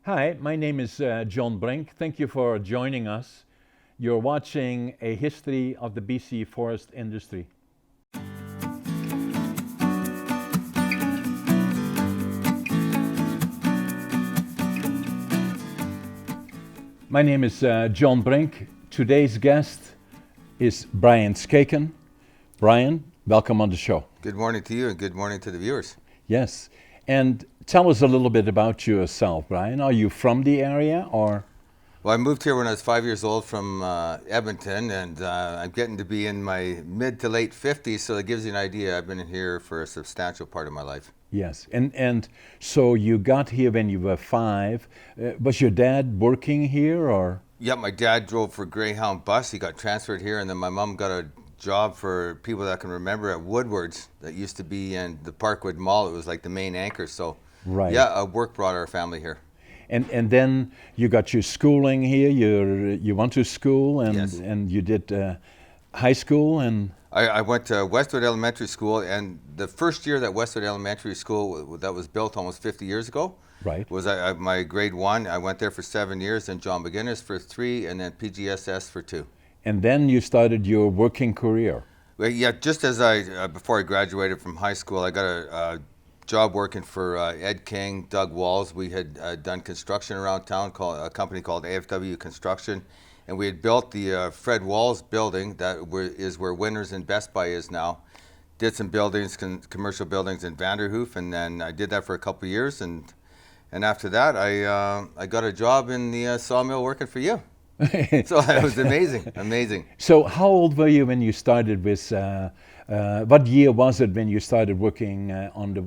Hi, my name is John Brink. Thank you for joining us. You're watching a history of the BC forest industry. My name is John Brink. Today's guest is Brian Skakun. Brian, welcome on the show. Good morning to you and good morning to the viewers. Yes, and tell us a little bit about yourself, Brian. Are you from the area or? Well, I moved here when I was 5 years old from Edmonton, and I'm getting to be in my mid to late 50s, so that gives you an idea. I've been in here for a substantial part of my life. Yes, and so you got here when you were 5. Was your dad working here or? Yeah, my dad drove for Greyhound Bus. He got transferred here, and then my mom got a job for people that can remember at Woodward's that used to be in the Parkwood Mall. It was like the main anchor. So, right. Yeah, work brought our family here. And then you got your schooling here. You went to school and Yes. and you did high school and. I went to Westwood Elementary School, and the first year that Westwood Elementary School that was built almost 50 years ago, Right. was my grade 1. I went there for 7 years, and John McGinnis for 3, and then PGSS for 2. And then you started your working career. Well, yeah, just as before I graduated from high school, I got a job working for Ed King, Doug Walls. We had done construction around town, a company called AFW Construction. And we had built the Fred Walls building that is where Winners and Best Buy is now. Did some buildings, commercial buildings in Vanderhoof, and then I did that for a couple of years. And after that, I got a job in the sawmill working for you. So it was amazing. So how old were you when you started with, what year was it when you started working on the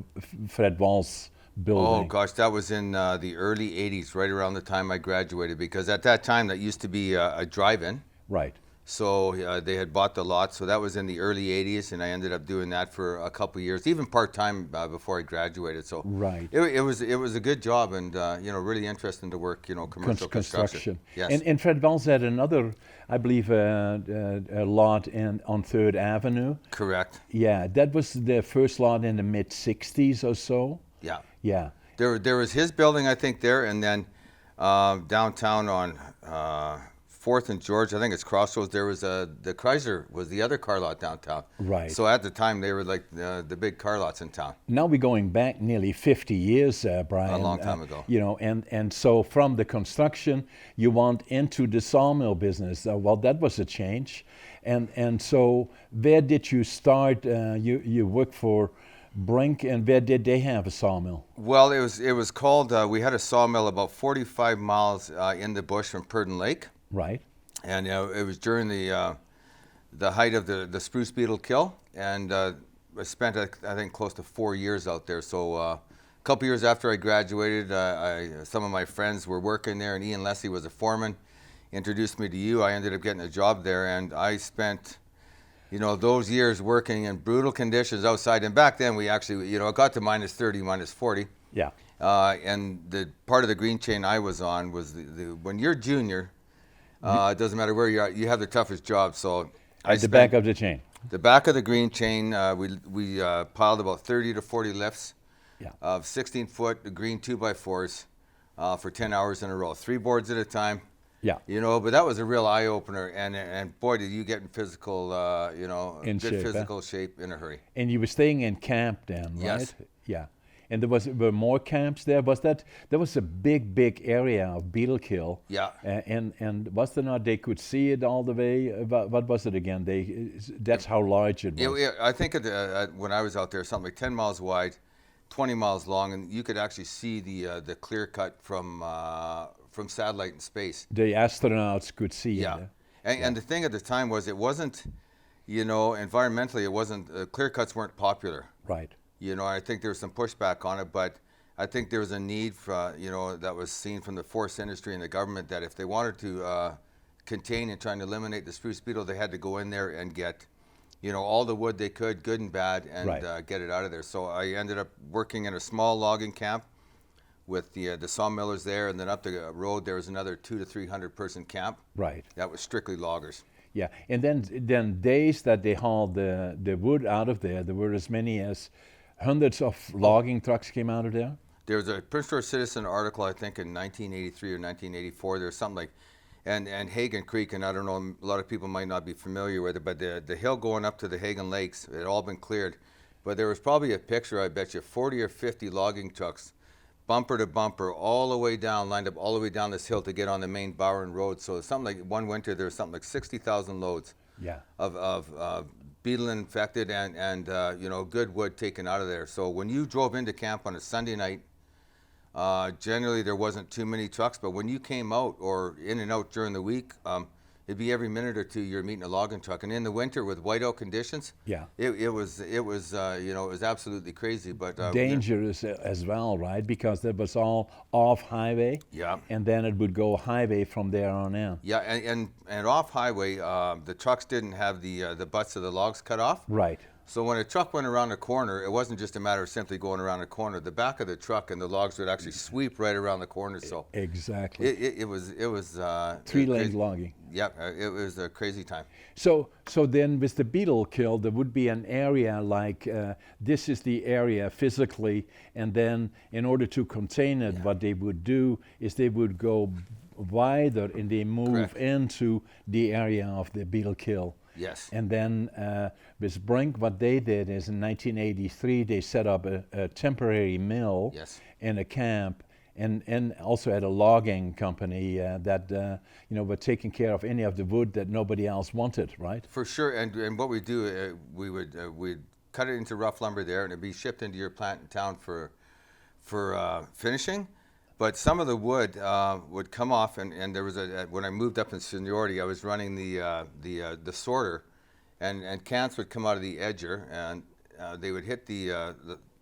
Fred Walls building? Oh gosh, that was in the early 80s, right around the time I graduated, because at that time that used to be a drive-in. Right. So they had bought the lot, so that was in the early 80s, and I ended up doing that for a couple of years, even part-time before I graduated. So right. It was a good job, and really interesting to work, commercial construction. Yes. And Fred Walls had another, I believe, a lot on 3rd Avenue. Correct. Yeah, that was the first lot in the mid 60s or so. Yeah. Yeah. There was his building, I think, there, and then downtown on 4th and George, I think it's Crossroads, there was the Chrysler was the other car lot downtown. Right. So at the time, they were like the big car lots in town. Now we're going back nearly 50 years, Brian. A long time ago. And so from the construction, you went into the sawmill business. Well, that was a change. And so where did you start? You worked for Brink, and where did they have a sawmill? Well, it was called, we had a sawmill about 45 miles in the bush from Purdon Lake. Right. And it was during the height of the spruce beetle kill, and I spent I think close to 4 years out there. So a couple years after I graduated, some of my friends were working there, and Ian Leslie was a foreman. Introduced me to you. I ended up getting a job there, and I spent those years working in brutal conditions outside. And back then we actually it got to minus 30, minus 40. Yeah. And the part of the green chain I was on was when you're junior. It doesn't matter where you are, you have the toughest job. So at the back of the chain. The back of the green chain, we piled about 30 to 40 lifts of 16-foot green 2x4s for 10 hours in a row, 3 boards at a time. Yeah. But that was a real eye opener, and boy, did you get in physical, In good shape, physical shape in a hurry. And you were staying in camp then, right? Yes. Yeah. And were more camps there? There was a big area of beetle kill. Yeah. And was there not? They could see it all the way. What was it again? That's how large it was. I think when I was out there, something like 10 miles wide, 20 miles long, and you could actually see the clear cut from satellite in space. The astronauts could see yeah. it. And the thing at the time was it wasn't, environmentally, it wasn't, clear cuts weren't popular. Right. I think there was some pushback on it, but I think there was a need for, that was seen from the forest industry and the government that if they wanted to contain and try and eliminate the spruce beetle, they had to go in there and get, all the wood they could, good and bad, and right. Get it out of there. So I ended up working in a small logging camp with the sawmillers there, and then up the road there was another 200 to 300 person camp. Right. That was strictly loggers. Yeah, and then days that they hauled the wood out of there were as many as hundreds of logging trucks came out of there. There was a Prince George Citizen article, I think, in 1983 or 1984. There was something like, and Hagen Creek, and I don't know, a lot of people might not be familiar with it, but the hill going up to the Hagen Lakes, it had all been cleared. But there was probably a picture, I bet you, 40 or 50 logging trucks, bumper to bumper, all the way down, lined up all the way down this hill to get on the main Bowen Road. So something like one winter, there was something like 60,000 loads of beetle infected and good wood taken out of there. So when you drove into camp on a Sunday night, generally there wasn't too many trucks, but when you came out or in and out during the week, it'd be every minute or two you're meeting a logging truck. And in the winter with whiteout conditions, it was absolutely crazy. But dangerous as well, right? Because that was all off highway. Yeah. And then it would go highway from there on in. Yeah, and off highway, the trucks didn't have the butts of the logs cut off. Right. So when a truck went around a corner, it wasn't just a matter of simply going around a corner. The back of the truck and the logs would actually sweep right around the corner. So exactly. It was 3-lane logging. Yeah, it was a crazy time. So then with the beetle kill, there would be an area like this is the area physically, and then in order to contain it, what they would do is they would go wider and they move into the area of the beetle kill. Yes. And then with Brink, what they did is in 1983, they set up a temporary mill in a camp, and also had a logging company that were taking care of any of the wood that nobody else wanted, right? For sure. And what we do, we'd cut it into rough lumber there, and it'd be shipped into your plant in town for finishing. But some of the wood would come off, and there was when I moved up in seniority, I was running the sorter, and cants would come out of the edger, and they would hit the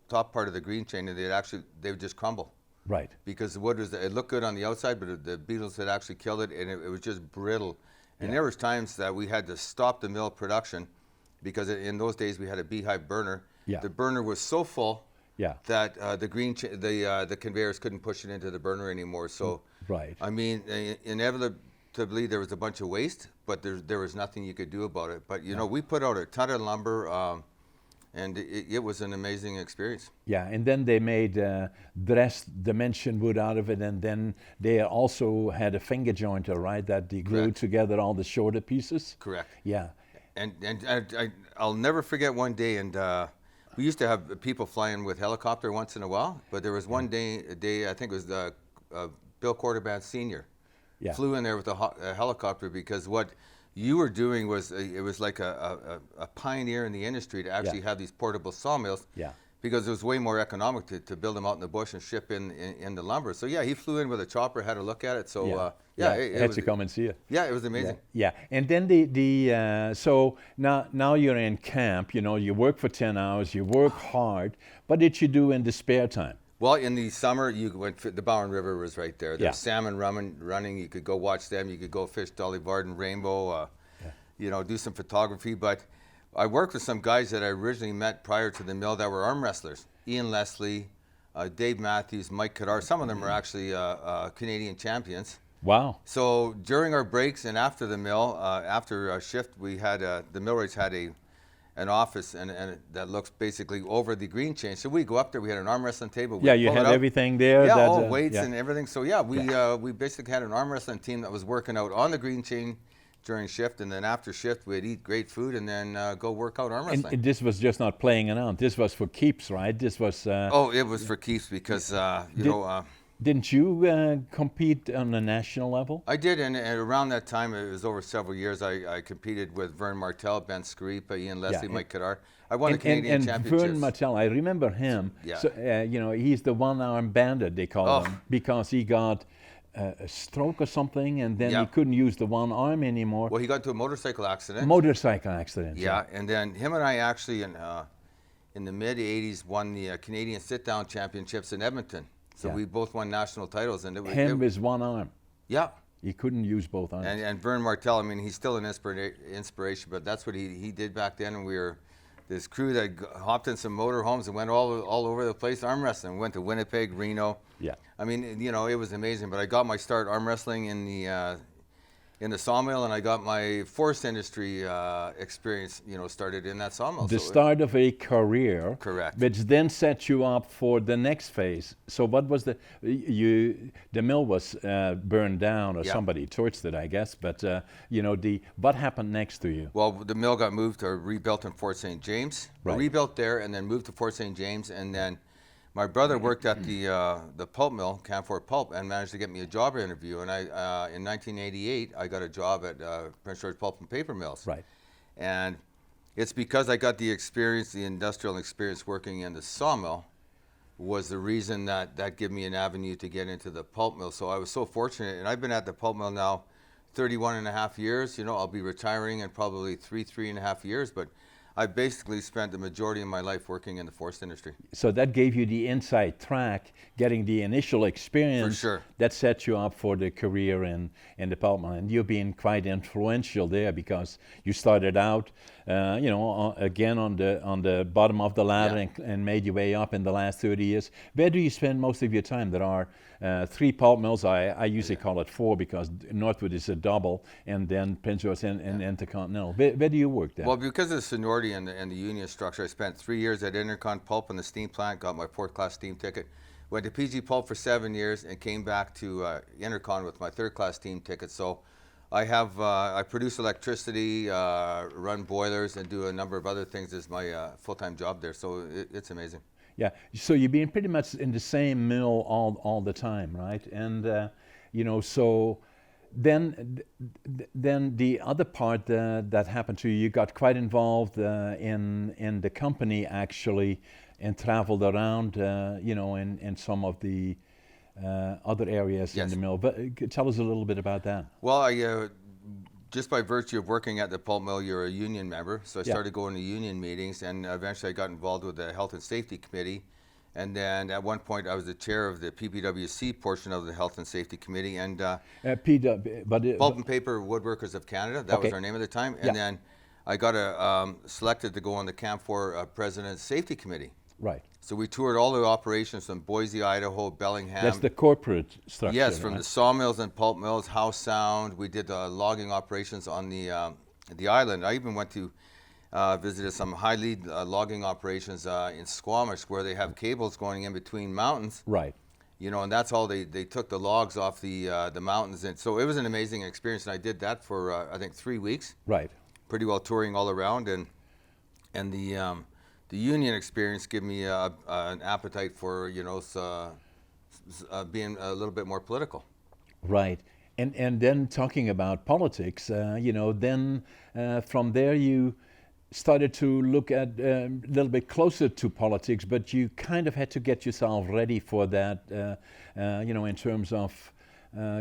top part of the green chain, and they would just crumble. Right. Because the wood it looked good on the outside, but the beetles had actually killed it, and it was just brittle. And there was times that we had to stop the mill production, because in those days we had a beehive burner. Yeah. The burner was so full. That the conveyors couldn't push it into the burner anymore. So, I mean, inevitably there was a bunch of waste, but there was nothing you could do about it. But we put out a ton of lumber, and it was an amazing experience. Yeah, and then they made dressed dimension wood out of it, and then they also had a finger jointer, right? That they glued together all the shorter pieces. Correct. Yeah. And I'll never forget one day, and we used to have people flying with helicopter once in a while, but there was one day, I think it was Bill Quarterban Sr. Flew in there with a helicopter, because what you were doing was, it was like a pioneer in the industry to actually have these portable sawmills. Because it was way more economic to build them out in the bush and ship in the lumber. So he flew in with a chopper, had a look at it. So it had to come and see it. Yeah, it was amazing. Yeah, and then so now you're in camp. You work for 10 hours, you work hard. What did you do in the spare time? Well, in the summer, you went. The Bowen River was right there. There's salmon running. You could go watch them. You could go fish Dolly Varden Rainbow. Do some photography, but I worked with some guys that I originally met prior to the mill that were arm wrestlers. Ian Leslie, Dave Matthews, Mike Kadar. Some of them are actually Canadian champions. Wow. So during our breaks and after the mill, after a shift, we had the millwrights had an office and that looks basically over the green chain. So we go up there. We had an arm wrestling table. You had everything there. Yeah, all weights and everything. So we basically had an arm wrestling team that was working out on the green chain during shift, and then after shift we'd eat great food and then go work out arm wrestling. And this was just not playing around. This was for keeps, right? This was. It was for keeps because Didn't you compete on the national level? I did, and around that time, it was over several years. I competed with Vern Martel, Ben Scaripa, Ian Leslie, Mike Kadar. I won the Canadian championships. And Vern Martel, I remember him. Yeah. So, he's the one-arm bandit, they call him, because he got a stroke or something, and then he couldn't use the one arm anymore. Well, he got into a motorcycle accident. Yeah, and then him and I actually, in the mid-'80s, won the Canadian sit-down championships in Edmonton. So we both won national titles, and it was one arm. Yeah. He couldn't use both arms. And Vern Martel, I mean, he's still an inspiration, but that's what he did back then. And we were this crew that hopped in some motorhomes and went all over the place arm wrestling. We went to Winnipeg, Reno. Yeah. I mean, it was amazing. But I got my start arm wrestling in the in the sawmill, and I got my forest industry experience, started in that sawmill. The So start of a career, correct. which then set you up for the next phase. So what was the mill was burned down, or Yeah. somebody torched it, I guess. But what happened next to you? Well, the mill got moved or rebuilt in Fort St. James. Right. Rebuilt there, and then moved to Fort St. James, and then my brother worked at the pulp mill, Canfor Pulp, and managed to get me a job interview. And I, in 1988, I got a job at Prince George Pulp and Paper Mills. Right. And it's because I got the experience, the industrial experience working in the sawmill, was the reason that gave me an avenue to get into the pulp mill. So I was so fortunate, and I've been at the pulp mill now 31 and a half years. I'll be retiring in probably three and a half years, but I basically spent the majority of my life working in the forest industry. So that gave you the inside track, getting the initial experience. For sure. That set you up for the career in the pulp mill. And you've been quite influential there, because you started out, again on the bottom of the ladder, Yeah. and made your way up in the last 30 years. Where do you spend most of your time? There are 3 pulp mills. I usually call it 4, because Northwood is a double, and then Prince George and Intercontinental. Where do you work there? Well, because of the seniority and the union structure, I spent 3 years at Intercon Pulp in the steam plant, got my 4th class steam ticket, went to PG Pulp for 7 years, and came back to Intercon with my 3rd class steam ticket. So I produce electricity, run boilers, and do a number of other things as my full-time job there. So it's amazing. Yeah, so you've been pretty much in the same mill all the time, right? And so then the other part that happened to you, you got quite involved in the company, actually, and traveled around, in some of the other areas in Yes. the mill. But tell us a little bit about that. Well, just by virtue of working at the pulp mill, you're a union member. So I Yeah. started going to union meetings, and eventually I got involved with the Health and Safety Committee. And then at one point I was the chair of the PPWC portion of the Health and Safety Committee, and Pulp and Paper Woodworkers of Canada, that Okay. was our name at the time. Yeah. And then I got selected to go on the Canfor President's Safety Committee. right. So we toured all the operations from Boise, Idaho, Bellingham. That's the corporate structure. Yes, from right? the sawmills and pulp mills, Howe Sound. We did logging operations on the island. I even went to visited some high lead logging operations in Squamish, where they have cables going in between mountains. Right. And that's all they took the logs off the mountains. And so it was an amazing experience, and I did that for I think 3 weeks. Right. Pretty well touring all around, and the union experience gave me an appetite for being a little bit more political. Right. And then talking about politics, then from there you started to look at a little bit closer to politics, but you kind of had to get yourself ready for that, in terms of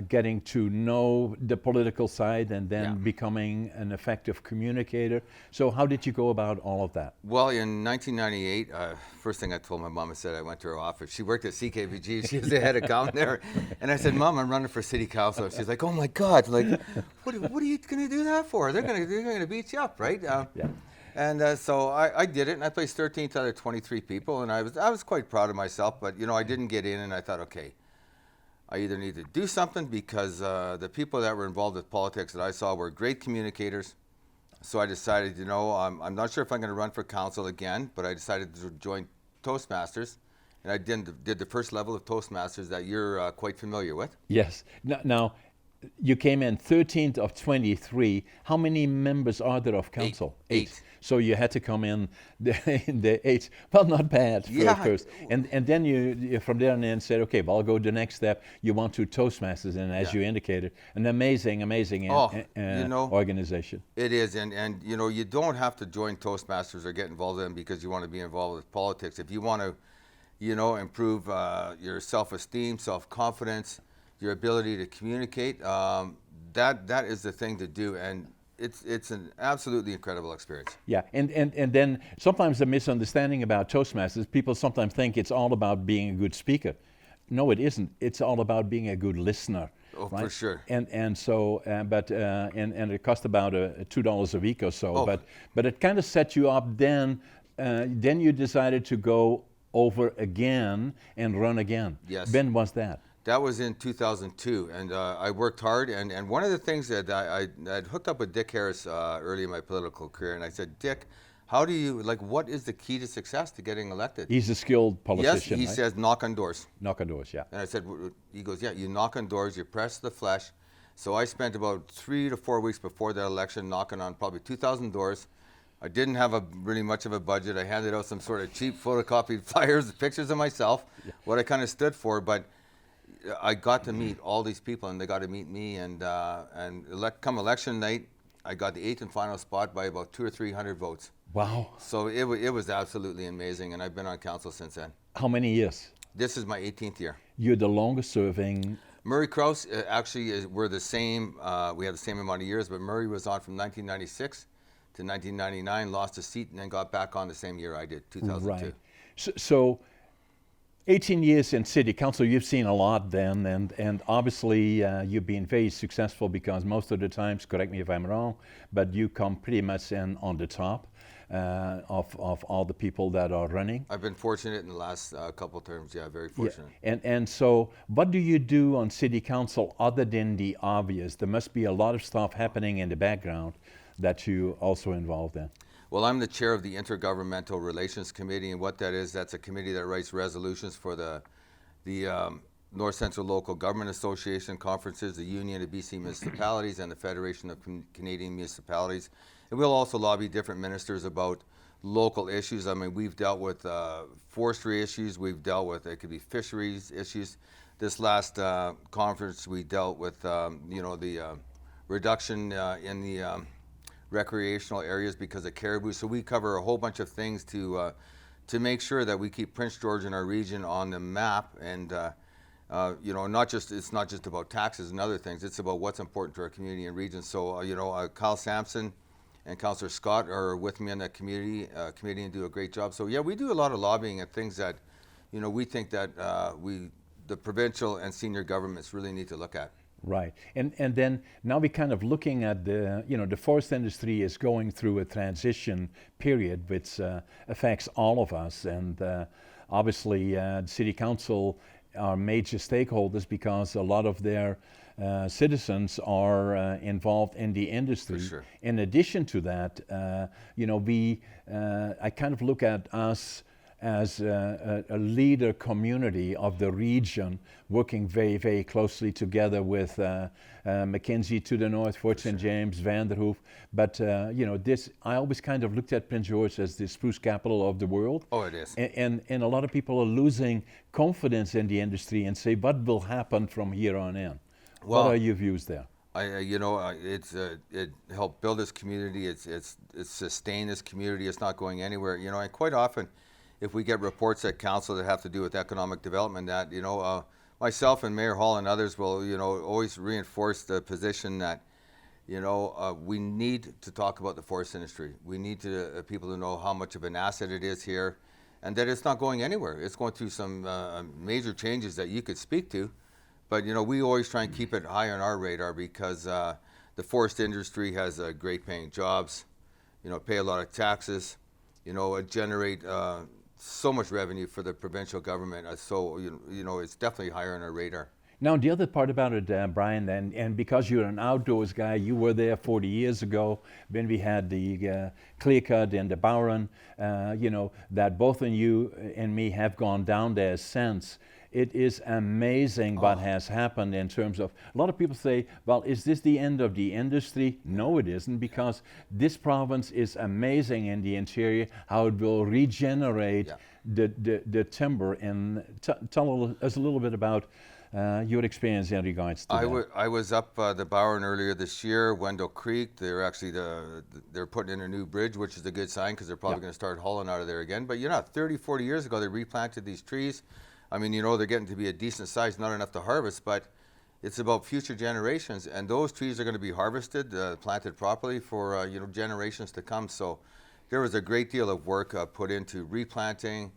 getting to know the political side, and then Yeah. becoming an effective communicator. So how did you go about all of that? Well, in 1998, first thing I told my mom, I said I went to her office. She worked at CKVG. She was the head accountant there. And I said, Mom, I'm running for city council. She's like, oh my God, like, what are you going to do that for? They're going to beat you up, right? Yeah. And so I did it, and I placed 13th out of 23 people, and I was quite proud of myself. But I didn't get in, and I thought, okay, I either need to do something, because the people that were involved with politics that I saw were great communicators. So I decided, I'm not sure if I'm going to run for council again, but I decided to join Toastmasters, and I did the first level of Toastmasters that you're quite familiar with. Yes. Now, you came in 13th of 23. How many members are there of council? Eight. So you had to come in the 8th. Well, not bad for Yeah. first. And then you from there and then said, okay, well, I'll go to the next step. You want to Toastmasters, and as Yeah. you indicated, an amazing organization. It is, and you don't have to join Toastmasters or get involved in them because you want to be involved with politics. If you want to, improve your self-esteem, self-confidence, your ability to communicate, that is the thing to do, and it's an absolutely incredible experience. Yeah, and then sometimes the misunderstanding about Toastmasters, people sometimes think it's all about being a good speaker. No, it isn't. It's all about being a good listener. Oh, right? for sure. And so, but it cost about $2 a week or so. Oh. But it kind of set you up. Then you decided to go over again and run again. Yes. When was that? That was in 2002, and I worked hard. And one of the things that I'd hooked up with Dick Harris early in my political career, and I said, Dick, how do you, like, what is the key to success to getting elected? He's a skilled Yes, politician, he right? says knock on doors. Knock on doors, yeah. And I said, he goes, yeah, you knock on doors, you press the flesh. So I spent about 3 to 4 weeks before that election knocking on probably 2,000 doors. I didn't have really much of a budget. I handed out some sort of cheap photocopied flyers, pictures of myself, what I kind of stood for. But I got to meet all these people, and they got to meet me. And come election night, I got the 8th and final spot by about 200 or 300 votes. Wow. So it was absolutely amazing, and I've been on council since then. How many years? This is my 18th year. You're the longest serving. Murray Krause actually we're the same. We have the same amount of years, but Murray was on from 1996 to 1999, lost a seat, and then got back on the same year I did, 2002. Right. So 18 years in city council, you've seen a lot then, and obviously you've been very successful because most of the times, correct me if I'm wrong, but you come pretty much in on the top of all the people that are running. I've been fortunate in the last couple terms, yeah, very fortunate. Yeah. And so what do you do on city council other than the obvious? There must be a lot of stuff happening in the background that you also involved in. Well, I'm the chair of the Intergovernmental Relations Committee, and what that is, that's a committee that writes resolutions for the North Central Local Government Association conferences, the Union of BC Municipalities, and the Federation of Canadian Municipalities. And we'll also lobby different ministers about local issues. I mean, we've dealt with forestry issues, we've dealt with, it could be fisheries issues. This last conference, we dealt with, the reduction in the recreational areas because of caribou. So we cover a whole bunch of things to make sure that we keep Prince George and our region on the map. And it's not just about taxes and other things. It's about what's important to our community and region. So Kyle Sampson and Councillor Scott are with me on that committee and do a great job. So yeah, we do a lot of lobbying and things that we think that the provincial and senior governments really need to look at. Right, and then now we're kind of looking at the forest industry is going through a transition period which affects all of us, and obviously the city council are major stakeholders because a lot of their citizens are involved in the industry. For sure. In addition to that, I kind of look at us as a leader community of the region, working very, very closely together with Mackenzie to the north, Fort St. James, Vanderhoof. But I always kind of looked at Prince George as the spruce capital of the world. Oh, it is. And a lot of people are losing confidence in the industry and say, what will happen from here on in? Well, what are your views there? It helped build this community. It's sustained this community. It's not going anywhere. And quite often, if we get reports at council that have to do with economic development, that myself and Mayor Hall and others will always reinforce the position that we need to talk about the forest industry. We need people to know how much of an asset it is here, and that it's not going anywhere. It's going through some major changes that you could speak to, but we always try and keep it high on our radar because the forest industry has great paying jobs, pay a lot of taxes, generate so much revenue for the provincial government. So it's definitely higher on our radar. Now, the other part about it, Brian, and because you're an outdoors guy, you were there 40 years ago when we had the clear cut and the Bowron, that both of you and me have gone down there since. It is amazing what has happened in terms of, a lot of people say, well, is this the end of the industry? No, it isn't, because this province is amazing in the interior, how it will regenerate the timber. And tell us a little bit about your experience in regards to that. I was up the Bowron earlier this year, Wendell Creek. They're actually they're putting in a new bridge, which is a good sign because they're probably going to start hauling out of there again. But 30, 40 years ago, they replanted these trees. I mean, they're getting to be a decent size, not enough to harvest, but it's about future generations. And those trees are going to be harvested, planted properly for, generations to come. So there was a great deal of work put into replanting,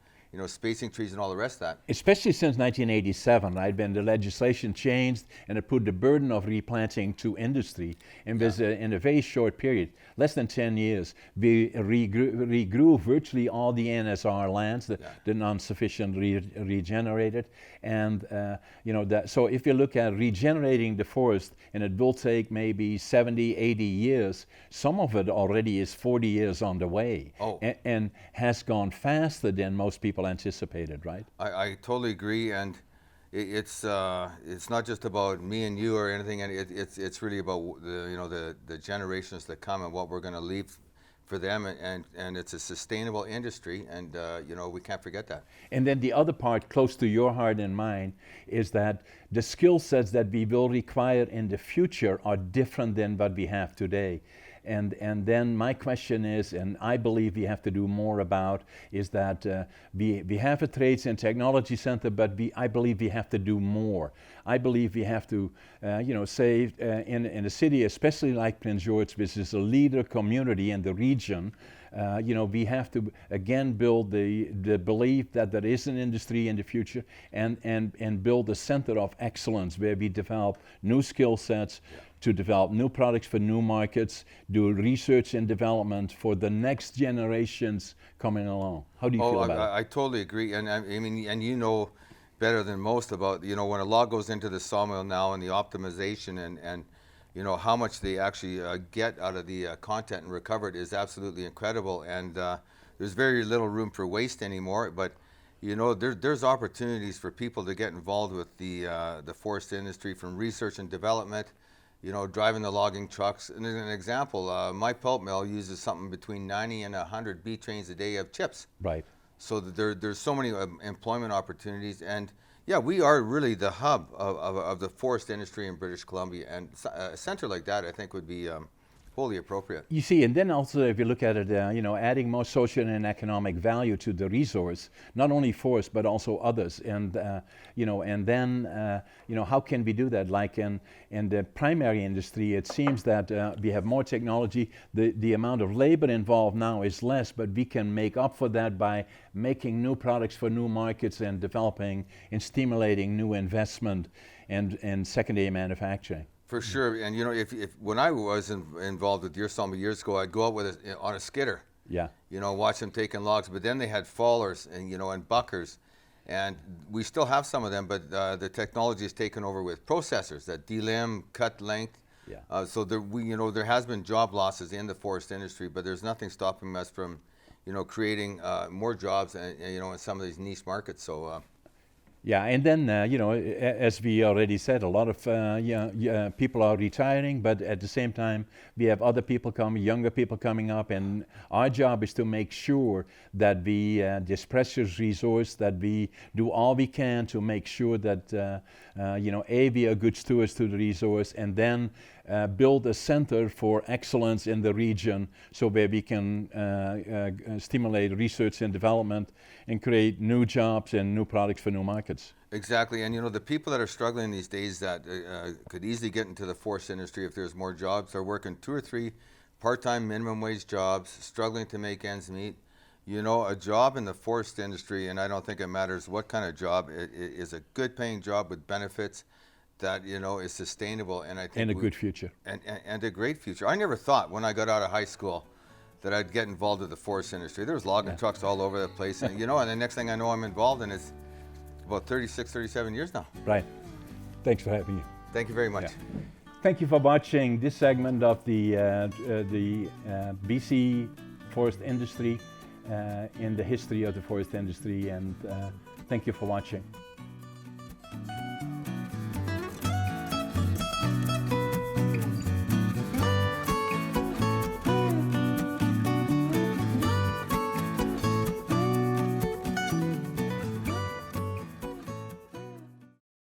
spacing trees and all the rest of that. Especially since 1987, right, when the legislation changed and it put the burden of replanting to industry. And in a very short period, less than 10 years, we regrew virtually all the NSR lands, the non-sufficient regenerated. And, so if you look at regenerating the forest, and it will take maybe 70, 80 years, some of it already is 40 years on the way. And has gone faster than most people anticipated, right? I totally agree, and it's not just about me and you or anything, and it's really about the generations that come and what we're going to leave for them, and it's a sustainable industry, and we can't forget that. And then the other part close to your heart and mine is that the skill sets that we will require in the future are different than what we have today. And then my question is, and I believe we have to do more about, is that we have a Trades and Technology Center, but I believe we have to do more. I believe we have to, say, in a city, especially like Prince George, which is a leader community in the region, we have to again build the belief that there is an industry in the future, and build a center of excellence where we develop new skill sets, to develop new products for new markets, do research and development for the next generations coming along. How do you feel about it? I totally agree, and I mean, and you know better than most about when a log goes into the sawmill now, and the optimization and how much they actually get out of the content and recover it is absolutely incredible, and there's very little room for waste anymore. But there's opportunities for people to get involved with the forest industry, from research and development, driving the logging trucks. And as an example, my pulp mill uses something between 90 and 100 B trains a day of chips. Right. So there's so many employment opportunities, and we are really the hub of the forest industry in British Columbia, and a center like that I think would be wholly appropriate. You see, and then also if you look at it, adding more social and economic value to the resource, not only forest but also others, and and then how can we do that? Like in the primary industry, it seems that we have more technology. The amount of labor involved now is less, but we can make up for that by making new products for new markets and developing and stimulating new investment and secondary manufacturing. For sure, and if when I was involved with your sawmill years ago, I'd go out with on a skidder. Yeah. Watch them taking logs, but then they had fallers and and buckers, and we still have some of them, but the technology is taken over with processors that delimb, cut length. Yeah. So there has been job losses in the forest industry, but there's nothing stopping us from creating more jobs in some of these niche markets. So. Yeah, and then, as we already said, a lot of people are retiring, but at the same time, we have other people coming, younger people coming up, and our job is to make sure that we, this precious resource, that we do all we can to make sure that, we are good stewards to the resource, and then build a center for excellence in the region, so where we can stimulate research and development and create new jobs and new products for new markets. Exactly, and the people that are struggling these days that could easily get into the forest industry if there's more jobs are working 2 or 3 part-time minimum wage jobs, struggling to make ends meet. A job in the forest industry, and I don't think it matters what kind of job, it is a good paying job with benefits that is sustainable, and I think and a good future, and a great future. I never thought when I got out of high school that I'd get involved with the forest industry. There was logging trucks all over the place, and and the next thing I know, I'm involved, and it's about 36, 37 years now. Right. Thanks for having me. Thank you very much. Yeah. Thank you for watching this segment of the BC forest industry, in the history of the forest industry, and thank you for watching.